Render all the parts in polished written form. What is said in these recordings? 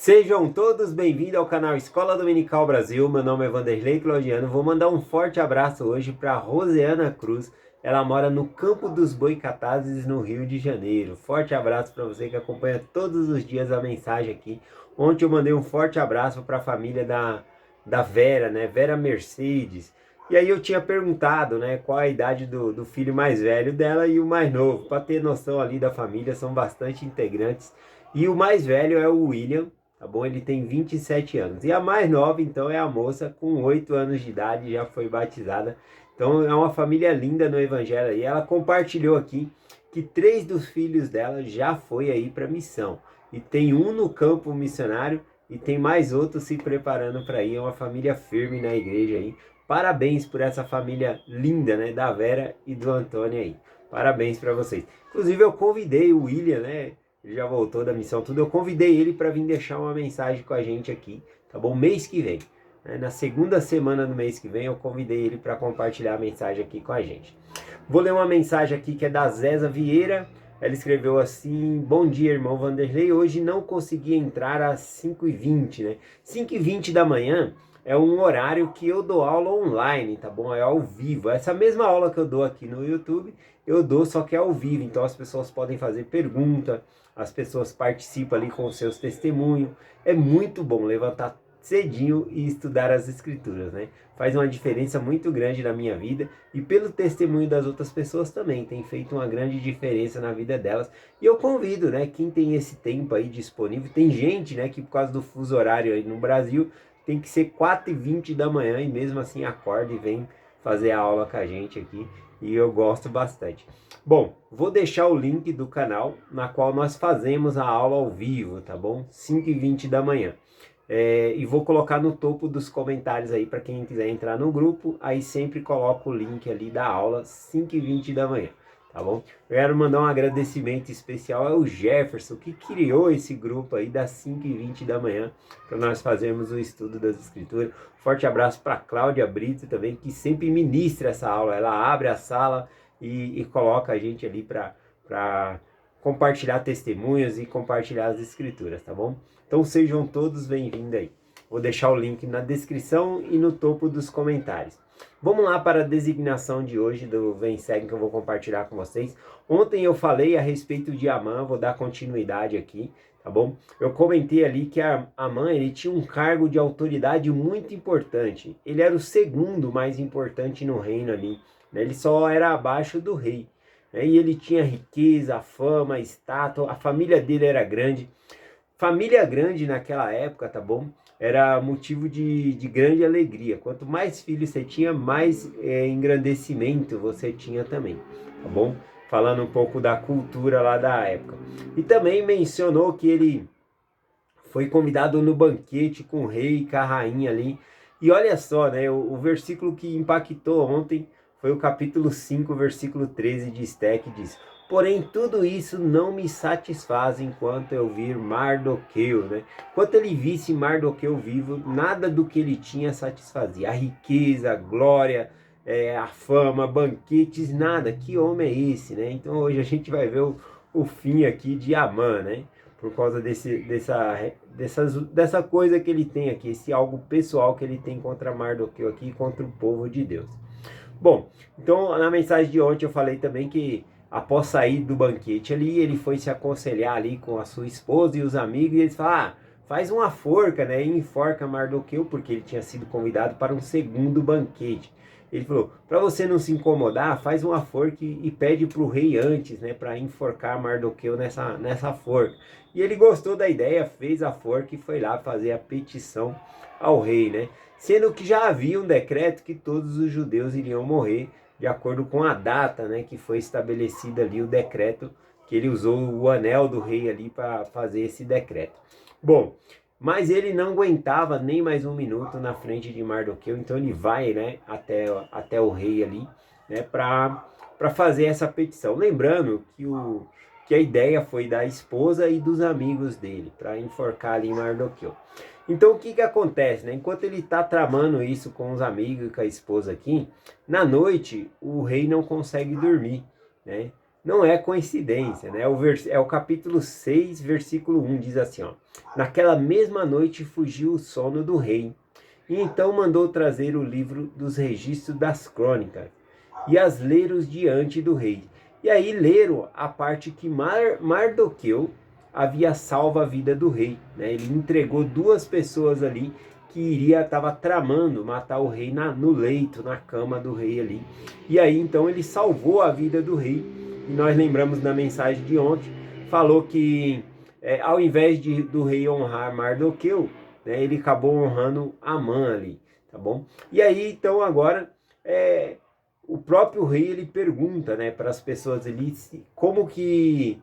Sejam todos bem-vindos ao canal Escola Dominical Brasil. Meu nome é Vanderlei Claudiano. Vou mandar um forte abraço hoje para Rosiana Cruz. Ela mora no Campo dos Boicatazes, no Rio de Janeiro. Forte abraço para você que acompanha todos os dias a mensagem aqui. Ontem eu mandei um forte abraço para a família da Vera, né? Vera Mercedes. E aí eu tinha perguntado, né, qual a idade do filho mais velho dela e o mais novo. Para ter noção ali da família, são bastante integrantes. E o mais velho é o William. Tá bom? Ele tem 27 anos. E a mais nova, então, é a moça com 8 anos de idade, já foi batizada. Então, é uma família linda no Evangelho. E ela compartilhou aqui que 3 dos filhos dela já foi aí para missão. E tem um no campo missionário e tem mais outro se preparando para ir. É uma família firme na igreja aí. Parabéns por essa família linda, né? Da Vera e do Antônio aí. Parabéns para vocês. Inclusive, eu convidei o William, né? Ele já voltou da missão, tudo. Eu convidei ele para vir deixar uma mensagem com a gente aqui, tá bom? Mês que vem, né? Na segunda semana do mês que vem, eu convidei ele para compartilhar a mensagem aqui com a gente. Vou ler uma mensagem aqui que é da Zéza Vieira. Ela escreveu assim: bom dia, irmão Vanderlei. Hoje não consegui entrar às 5h20, né? 5h20 da manhã é um horário que eu dou aula online, tá bom? É ao vivo. Essa mesma aula que eu dou aqui no YouTube, eu dou, só que é ao vivo. Então as pessoas podem fazer pergunta, as pessoas participam ali com os seus testemunhos. É muito bom levantar cedinho e estudar as escrituras, né? Faz uma diferença muito grande na minha vida e pelo testemunho das outras pessoas também, tem feito uma grande diferença na vida delas. E eu convido, né, quem tem esse tempo aí disponível, tem gente, né, que por causa do fuso horário aí no Brasil, tem que ser 4h20 da manhã e mesmo assim acorda e vem fazer a aula com a gente aqui. E eu gosto bastante. Bom, vou deixar o link do canal na qual nós fazemos a aula ao vivo, tá bom? 5h20 da manhã. E vou colocar no topo dos comentários aí para quem quiser entrar no grupo. Aí sempre coloco o link ali da aula, 5h20 da manhã, tá bom? Eu quero mandar um agradecimento especial ao Jefferson, que criou esse grupo aí das 5h20 da manhã, para nós fazermos o estudo das escrituras. Forte abraço para Cláudia Brito também, que sempre ministra essa aula. Ela abre a sala e coloca a gente ali para compartilhar testemunhos e compartilhar as escrituras, tá bom? Então sejam todos bem-vindos aí. Vou deixar o link na descrição e no topo dos comentários. Vamos lá para a designação de hoje do Vem Segue que eu vou compartilhar com vocês. Ontem eu falei a respeito de Amã, vou dar continuidade aqui, tá bom? Eu comentei ali que Amã, ele tinha um cargo de autoridade muito importante. Ele era o segundo mais importante no reino ali, né? Ele só era abaixo do rei, né? E ele tinha riqueza, fama, status, a família dele era grande. Família grande naquela época, tá bom? Era motivo de grande alegria. Quanto mais filhos você tinha, mais engrandecimento você tinha também, tá bom? Falando um pouco da cultura lá da época. E também mencionou que ele foi convidado no banquete com o rei e com a rainha ali. E olha só, né? O versículo que impactou ontem foi o capítulo 5, versículo 13 de Esté, que diz: porém, tudo isso não me satisfaz enquanto eu vir Mardoqueu, né? Enquanto ele visse Mardoqueu vivo, nada do que ele tinha satisfazia. A riqueza, a glória, a fama, banquetes, nada. Que homem é esse, né? Então hoje a gente vai ver o fim aqui de Amã, né? Por causa dessa coisa que ele tem aqui, esse algo pessoal que ele tem contra Mardoqueu aqui, contra o povo de Deus. Bom, então na mensagem de ontem eu falei também que após sair do banquete ali, ele foi se aconselhar ali com a sua esposa e os amigos, e eles falaram: faz uma forca, né, e enforca Mardoqueu, porque ele tinha sido convidado para um segundo banquete. Ele falou: para você não se incomodar, faz uma forca e pede para o rei antes, né, para enforcar Mardoqueu nessa forca. E ele gostou da ideia, fez a forca e foi lá fazer a petição ao rei, né? Sendo que já havia um decreto que todos os judeus iriam morrer de acordo com a data, né, que foi estabelecida ali, o decreto, que ele usou o anel do rei ali para fazer esse decreto. Bom, mas ele não aguentava nem mais um minuto na frente de Mardoqueu, então ele vai, né, até o rei ali, né, para fazer essa petição. Lembrando que a ideia foi da esposa e dos amigos dele, para enforcar ali Mardoqueu. Então o que acontece, né? Enquanto ele está tramando isso com os amigos e com a esposa aqui, na noite o rei não consegue dormir, né? não é coincidência, né? É o capítulo 6, versículo 1, diz assim, ó. Naquela mesma noite fugiu o sono do rei, e então mandou trazer o livro dos registros das crônicas, e as leram diante do rei. E aí leram a parte que Mardoqueu havia salvo a vida do rei, né? Ele entregou duas pessoas ali que estava tramando matar o rei no leito, na cama do rei ali. E aí então ele salvou a vida do rei. E nós lembramos na mensagem de ontem, falou que ao invés do rei honrar Mardoqueu, né, ele acabou honrando Amã ali, tá bom? E aí então agora o próprio rei ele pergunta, né, para as pessoas ali como que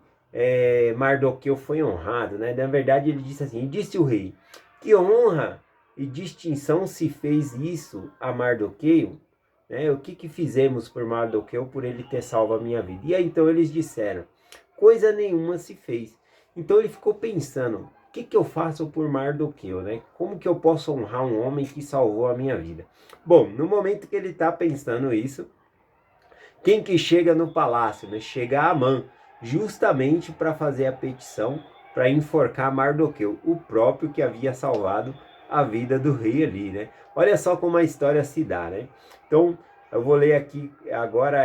Mardoqueu foi honrado, né? Na verdade ele disse assim, disse o rei, que honra e distinção se fez isso a Mardoqueu, né? O que fizemos por Mardoqueu por ele ter salvo a minha vida? E aí então eles disseram, coisa nenhuma se fez. Então ele ficou pensando, o que eu faço por Mardoqueu, né? Como que eu posso honrar um homem que salvou a minha vida? Bom, no momento que ele está pensando isso, quem que chega no palácio, né? Chega Amã, justamente para fazer a petição para enforcar Mardoqueu, o próprio que havia salvado a vida do rei ali, né? Olha só como a história se dá, né? Então, eu vou ler aqui, agora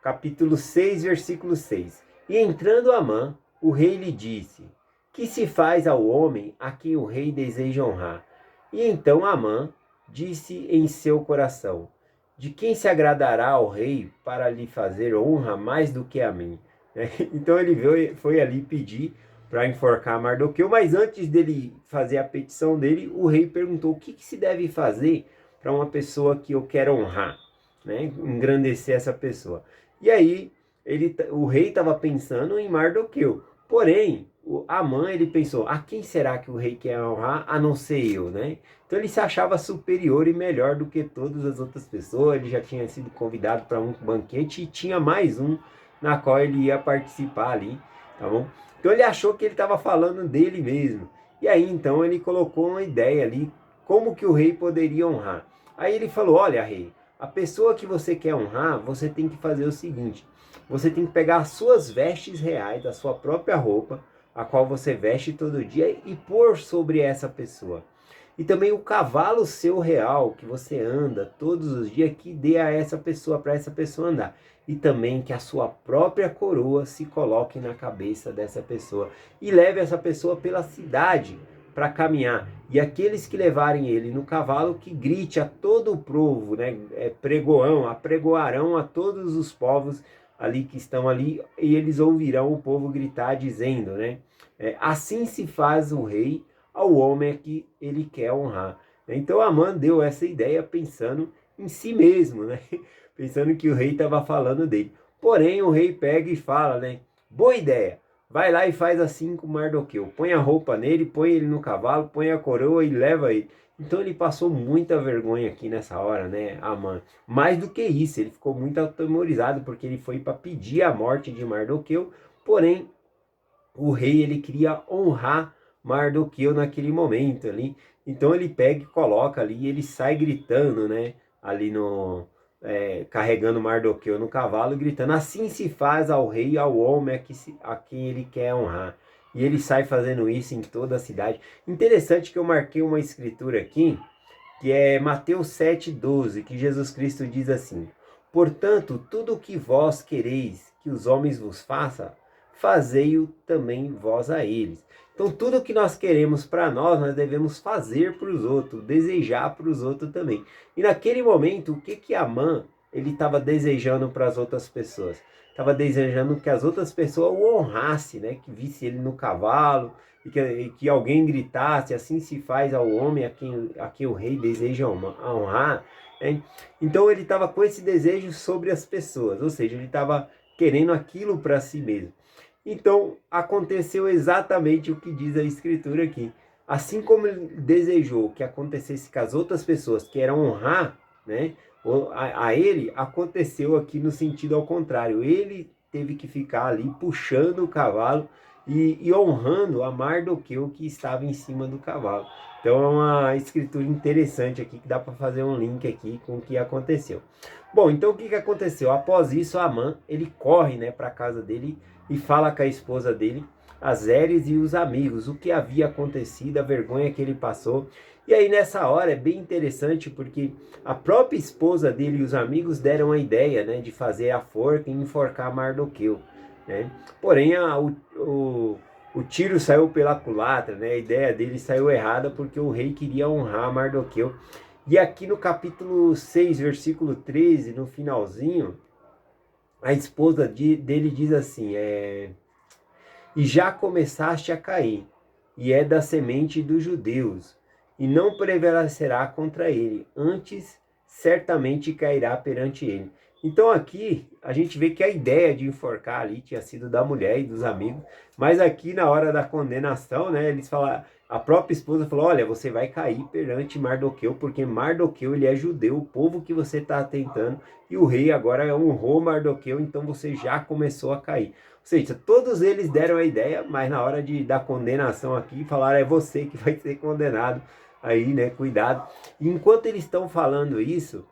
capítulo 6, versículo 6. E entrando Amã, o rei lhe disse, que se faz ao homem a quem o rei deseja honrar? E então Amã disse em seu coração, de quem se agradará ao rei para lhe fazer honra mais do que a mim? Então ele foi ali pedir para enforcar Mardoqueu, mas antes dele fazer a petição dele, o rei perguntou, o que se deve fazer para uma pessoa que eu quero honrar, né? Engrandecer essa pessoa. E aí o rei estava pensando em Mardoqueu, porém Amã ele pensou, a quem será que o rei quer honrar a não ser eu, né? Então ele se achava superior e melhor do que todas as outras pessoas, ele já tinha sido convidado para um banquete e tinha mais um na qual ele ia participar ali, tá bom? Então ele achou que ele estava falando dele mesmo. E aí então ele colocou uma ideia ali, como que o rei poderia honrar. Aí ele falou, olha rei, a pessoa que você quer honrar, você tem que fazer o seguinte, você tem que pegar as suas vestes reais, a sua própria roupa, a qual você veste todo dia e pôr sobre essa pessoa. E também o cavalo seu real, que você anda todos os dias, que dê a essa pessoa, para essa pessoa andar. E também que a sua própria coroa se coloque na cabeça dessa pessoa. E leve essa pessoa pela cidade para caminhar. E aqueles que levarem ele no cavalo, que grite a todo o povo, né? Apregoarão a todos os povos ali que estão ali, e eles ouvirão o povo gritar dizendo, né? Assim se faz o rei ao homem que ele quer honrar. Então Amã deu essa ideia pensando em si mesmo, né? Pensando que o rei estava falando dele. Porém, o rei pega e fala, né? Boa ideia! Vai lá e faz assim com Mardoqueu. Põe a roupa nele, põe ele no cavalo, põe a coroa e leva ele. Então ele passou muita vergonha aqui nessa hora, né, Amã? Mais do que isso, ele ficou muito atemorizado porque ele foi para pedir a morte de Mardoqueu. Porém, o rei ele queria honrar Mardoqueu naquele momento ali. Então ele pega e coloca ali, e ele sai gritando, né? Ali carregando Mardoqueu no cavalo, gritando, assim se faz ao rei e ao homem a quem ele quer honrar. E ele sai fazendo isso em toda a cidade. Interessante que eu marquei uma escritura aqui, que é Mateus 7,12, que Jesus Cristo diz assim, portanto, tudo o que vós quereis que os homens vos façam, fazei-o também vós a eles. Então tudo que nós queremos para nós devemos fazer para os outros, desejar para os outros também. E naquele momento, o que Amã ele estava desejando para as outras pessoas? Estava desejando que as outras pessoas o honrassem, né? Que visse ele no cavalo, e que alguém gritasse, assim se faz ao homem a quem o rei deseja honrar. Né? Então ele estava com esse desejo sobre as pessoas, ou seja, ele estava querendo aquilo para si mesmo. Então aconteceu exatamente o que diz a escritura aqui. Assim como ele desejou que acontecesse com as outras pessoas, que eram honrar, né, a ele, aconteceu aqui no sentido ao contrário. Ele teve que ficar ali puxando o cavalo e honrando a Mardoqueu que estava em cima do cavalo. Então é uma escritura interessante aqui, que dá para fazer um link aqui com o que aconteceu. Bom, então o que aconteceu? Após isso, Amã, ele corre, né, para a casa dele e fala com a esposa dele, a Zeres, e os amigos, o que havia acontecido, a vergonha que ele passou. E aí nessa hora é bem interessante, porque a própria esposa dele e os amigos deram a ideia, né, de fazer a forca e enforcar Mardoqueu, né? Porém, o tiro saiu pela culatra, né? A ideia dele saiu errada, porque o rei queria honrar Mardoqueu. E aqui no capítulo 6, versículo 13, no finalzinho, a esposa dele diz assim, e já começaste a cair, e é da semente dos judeus, e não prevalecerá contra ele, antes certamente cairá perante ele. Então aqui a gente vê que a ideia de enforcar ali tinha sido da mulher e dos amigos, mas aqui na hora da condenação, né, eles falaram, a própria esposa falou, olha, você vai cair perante Mardoqueu, porque Mardoqueu ele é judeu, o povo que você está tentando, e o rei agora honrou Mardoqueu, então você já começou a cair. Ou seja, todos eles deram a ideia, mas na hora da condenação aqui, falaram, é você que vai ser condenado. Aí, né, cuidado. E enquanto eles estão falando isso,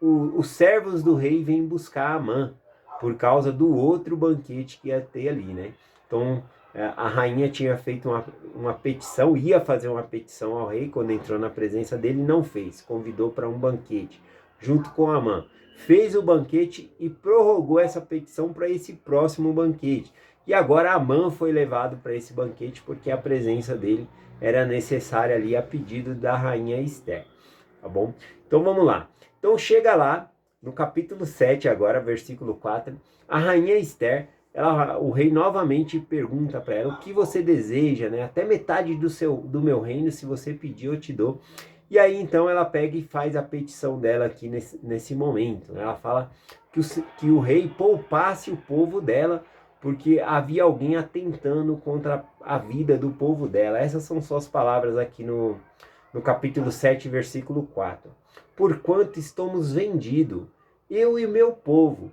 os servos do rei vêm buscar Amã, por causa do outro banquete que ia ter ali, né? Então, a rainha tinha feito uma petição, ia fazer uma petição ao rei, quando entrou na presença dele, não fez. Convidou para um banquete, junto com Amã. Fez o banquete e prorrogou essa petição para esse próximo banquete. E agora Amã foi levado para esse banquete porque a presença dele era necessária ali a pedido da rainha Esther. Tá bom? Então vamos lá. Então chega lá, no capítulo 7 agora, versículo 4, a rainha Esther, o rei novamente pergunta para ela, o que você deseja, né? Até metade do meu reino, se você pedir, eu te dou. E aí então ela pega e faz a petição dela aqui nesse momento. Ela fala que o rei poupasse o povo dela, porque havia alguém atentando contra a vida do povo dela. Essas são só as palavras aqui no capítulo 7, versículo 4. Porquanto estamos vendidos, eu e o meu povo,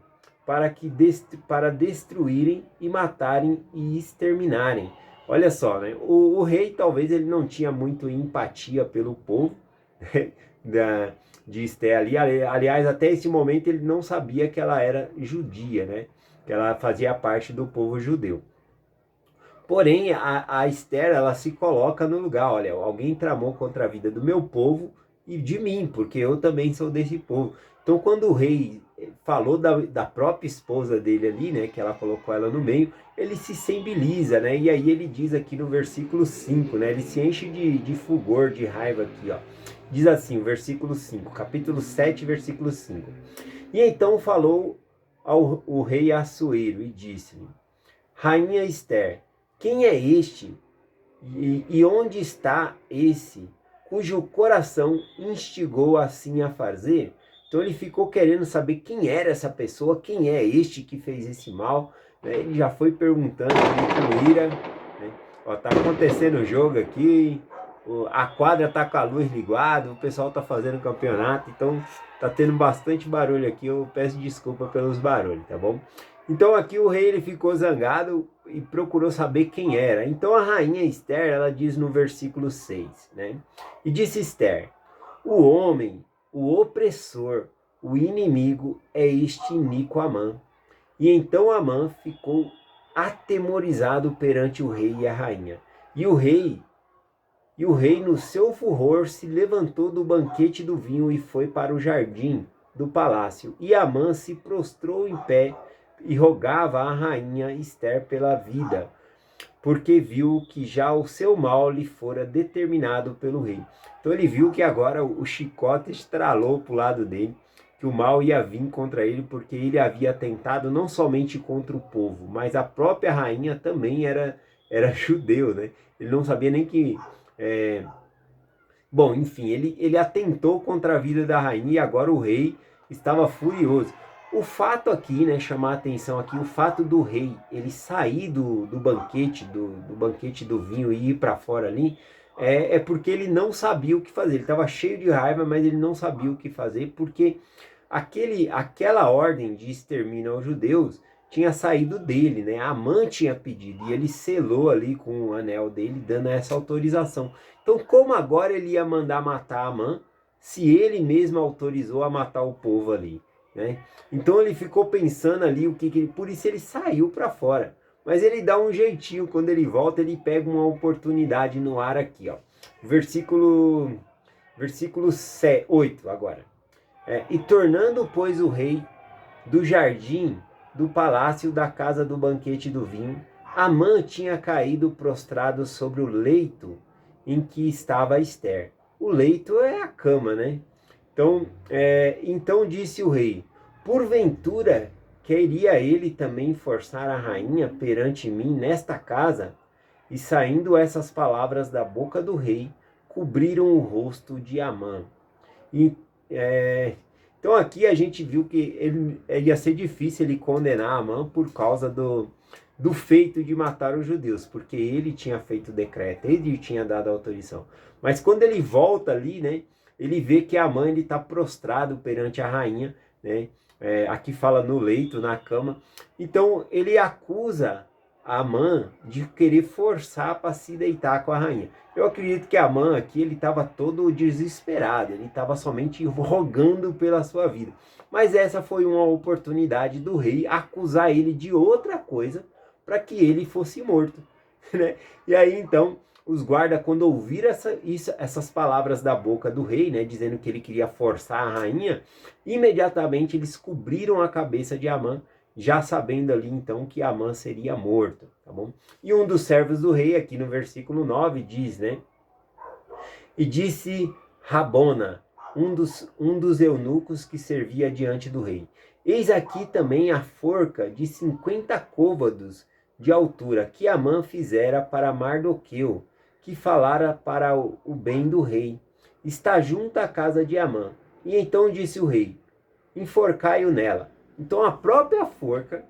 para destruírem e matarem e exterminarem. Olha só, né? O rei talvez ele não tinha muito empatia pelo povo, de Esté ali. Aliás, até esse momento ele não sabia que ela era judia, né? Que ela fazia parte do povo judeu. Porém, a Esther, ela se coloca no lugar, olha, alguém tramou contra a vida do meu povo e de mim, porque eu também sou desse povo. Então, quando o rei falou da própria esposa dele ali, né, que ela colocou ela no meio, ele se sensibiliza, né, e aí ele diz aqui no versículo 5, né, ele se enche de fulgor, de raiva aqui, ó. Diz assim, o versículo 5, capítulo 7, versículo 5. E então falou o rei Assuero e disse-lhe, Rainha Esther, quem é este e onde está esse cujo coração instigou assim a fazer? Então ele ficou querendo saber quem era essa pessoa, quem é este que fez esse mal, né? Ele já foi perguntando ali com ira, né? Ó, tá acontecendo o jogo aqui, a quadra tá com a luz ligada, o pessoal tá fazendo campeonato, então tá tendo bastante barulho aqui, eu peço desculpa pelos barulhos, tá bom? Então aqui o rei ele ficou zangado e procurou saber quem era. Então a rainha Esther, ela diz no versículo 6, né? E disse Esther, o homem, o opressor, o inimigo é este iníquo Amã. E então Amã ficou atemorizado perante o rei e a rainha. E o rei no seu furor se levantou do banquete do vinho e foi para o jardim do palácio. E Amã se prostrou em pé e rogava à rainha Esther pela vida, porque viu que já o seu mal lhe fora determinado pelo rei. Então ele viu que agora o chicote estralou para o lado dele, que o mal ia vir contra ele, porque ele havia tentado não somente contra o povo, mas a própria rainha também era judeu, né? Ele não sabia nem que... Bom, enfim, ele atentou contra a vida da rainha e agora o rei estava furioso. O fato aqui, né, chamar a atenção aqui, o fato do rei, ele sair do banquete, do banquete do vinho e ir para fora ali, é porque ele não sabia o que fazer. Ele estava cheio de raiva, mas ele não sabia o que fazer, porque aquela ordem de extermínio aos judeus tinha saído dele, né? Amã tinha pedido e ele selou ali com o anel dele, dando essa autorização. Então, como agora ele ia mandar matar Amã, se ele mesmo autorizou a matar o povo ali, né? Então ele ficou pensando ali por isso ele saiu para fora. Mas ele dá um jeitinho quando ele volta, ele pega uma oportunidade no ar aqui, ó. Versículo 8 agora. E tornando, pois, o rei do jardim, do palácio, da casa do banquete do vinho, Amã tinha caído prostrado sobre o leito em que estava Ester. O leito é a cama, né? Então disse o rei, porventura queria ele também forçar a rainha perante mim nesta casa? E saindo essas palavras da boca do rei, cobriram o rosto de Amã. E, então aqui a gente viu que ia ser difícil ele condenar Amã por causa do feito de matar os judeus, porque ele tinha feito o decreto, ele tinha dado a autorização. Mas quando ele volta ali, né, ele vê que Amã está prostrado perante a rainha, né, aqui fala no leito, na cama. Então ele acusa Amã de querer forçar para se deitar com a rainha. Eu acredito que Amã aqui ele estava todo desesperado, ele estava somente rogando pela sua vida. Mas essa foi uma oportunidade do rei acusar ele de outra coisa para que ele fosse morto, né? E aí então os guardas, quando ouviram essas palavras da boca do rei, né, dizendo que ele queria forçar a rainha, imediatamente eles cobriram a cabeça de Amã, já sabendo ali então que Amã seria morto, tá bom? E um dos servos do rei, aqui no versículo 9, diz, né? E disse Rabona, um dos eunucos que servia diante do rei, eis aqui também a forca de 50 côvados de altura que Amã fizera para Mardoqueu, que falara para o bem do rei. Está junto à casa de Amã. E então disse o rei, enforcai-o nela. Então a própria forca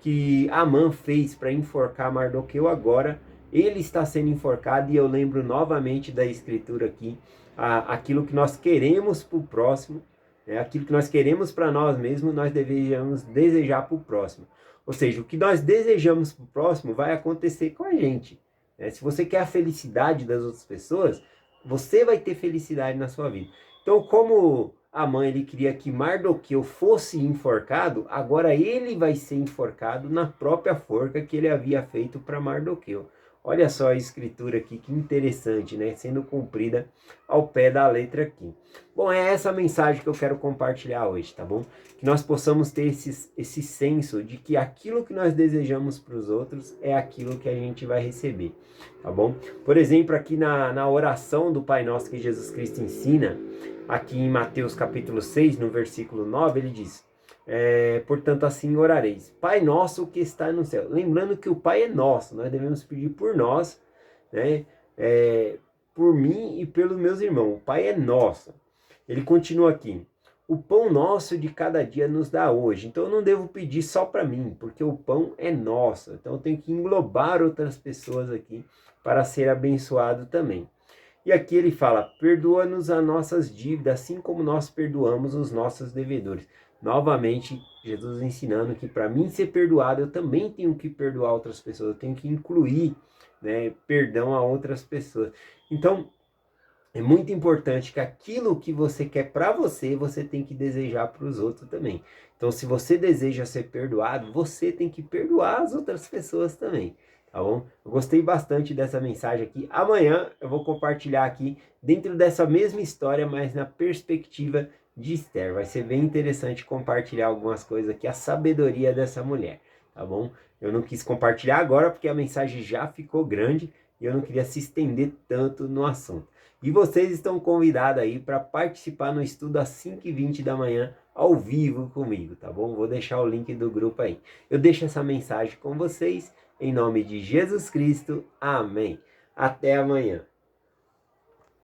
que Amã fez para enforcar Mardoqueu, agora ele está sendo enforcado. E eu lembro novamente da escritura aqui, aquilo que nós queremos para o próximo, né, aquilo que nós queremos para nós mesmos, nós devemos desejar para o próximo. Ou seja, o que nós desejamos para o próximo vai acontecer com a gente, né? Se você quer a felicidade das outras pessoas, você vai ter felicidade na sua vida. Então, como Amã ele queria que Mardoqueu fosse enforcado, agora ele vai ser enforcado na própria forca que ele havia feito para Mardoqueu. Olha só a escritura aqui, que interessante, né? Sendo cumprida ao pé da letra aqui. Bom, é essa mensagem que eu quero compartilhar hoje, tá bom? Que nós possamos ter esse senso de que aquilo que nós desejamos para os outros é aquilo que a gente vai receber, tá bom? Por exemplo, aqui na oração do Pai Nosso que Jesus Cristo ensina, aqui em Mateus capítulo 6, no versículo 9, ele diz, portanto assim orareis, Pai nosso que está no céu. Lembrando que o Pai é nosso, nós devemos pedir por nós, né? Por mim e pelos meus irmãos. O Pai é nosso. Ele continua aqui, o pão nosso de cada dia nos dá hoje. Então eu não devo pedir só para mim, porque o pão é nosso. Então eu tenho que englobar outras pessoas aqui para ser abençoado também. E aqui ele fala, perdoa-nos as nossas dívidas, assim como nós perdoamos os nossos devedores. Novamente, Jesus ensinando que para mim ser perdoado, eu também tenho que perdoar outras pessoas, eu tenho que incluir, né, perdão a outras pessoas. Então, é muito importante que aquilo que você quer para você, você tem que desejar para os outros também. Então, se você deseja ser perdoado, você tem que perdoar as outras pessoas também. Tá bom? Eu gostei bastante dessa mensagem aqui. Amanhã eu vou compartilhar aqui dentro dessa mesma história, mas na perspectiva de Esther. Vai ser bem interessante compartilhar algumas coisas aqui, a sabedoria dessa mulher, tá bom? Eu não quis compartilhar agora porque a mensagem já ficou grande e eu não queria se estender tanto no assunto. E vocês estão convidados aí para participar no estudo às 5h20 da manhã, ao vivo comigo, tá bom? Vou deixar o link do grupo aí. Eu deixo essa mensagem com vocês. Em nome de Jesus Cristo, amém. Até amanhã.